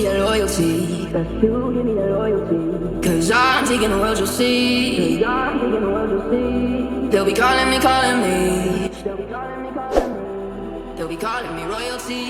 that loyalty. That's you, give me that loyalty. 'Cause I'm taking the world, you'll see. 'Cause I'm taking the world, you'll see. They'll be calling me, calling me. They'll be calling me, calling me. They'll be calling me royalty.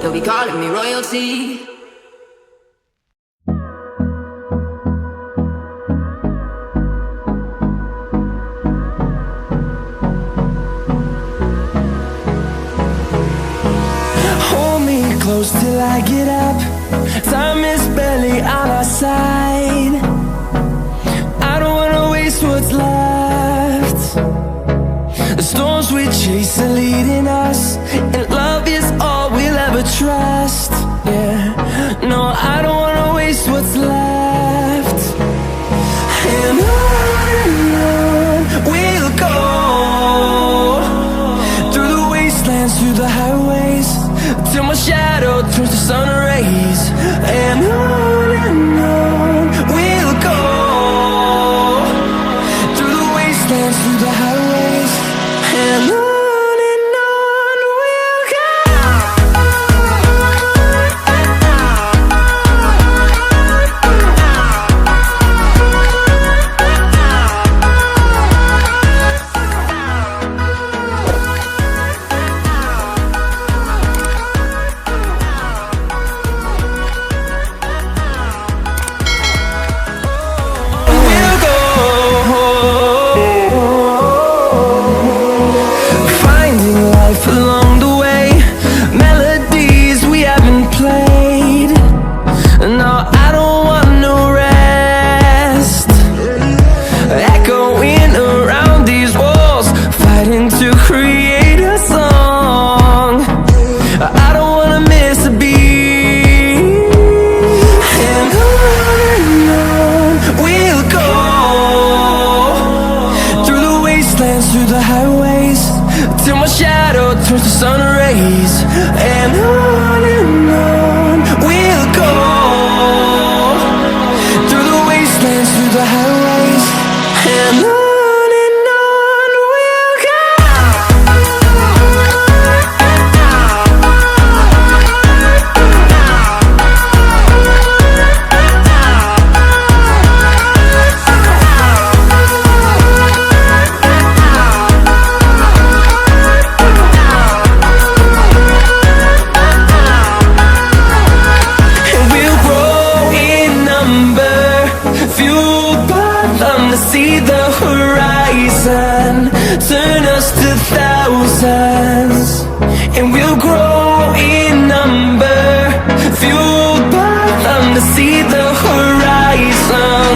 They'll be calling me royalty. Hold me close till I get up. Time is barely on our side. I don't wanna waste what's left. The storms we chase are leading us, and love is all we'll ever trust. Yeah, no, I don't wanna waste what's left. And on we'll go, through the wastelands, through the highways, till my shadow turns to sun rays. And on we'll go, through the wastelands, through the highways, and on we'll go. Along the way, melodies we haven't played. No, I don't want no rest. Echoing around these walls, fighting to create a song. I don't wanna miss a beat. And on we'll go, through the wastelands, through the highways, till my shadow turns to sun rays. And on we'll go, through the wastelands, through the highways, and on we'll go. seasons, and we'll grow in number, fueled by them to see the horizon,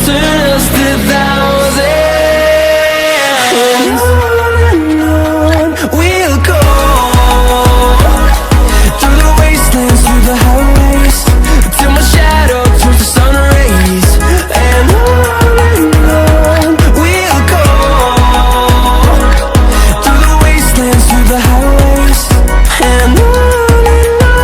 turn us to thousands. And on we'll go, through the wastelands, through the highways, till my shadow turns to sun rays. And on we'll go, through the wastelands, through the highways. And on we'll go.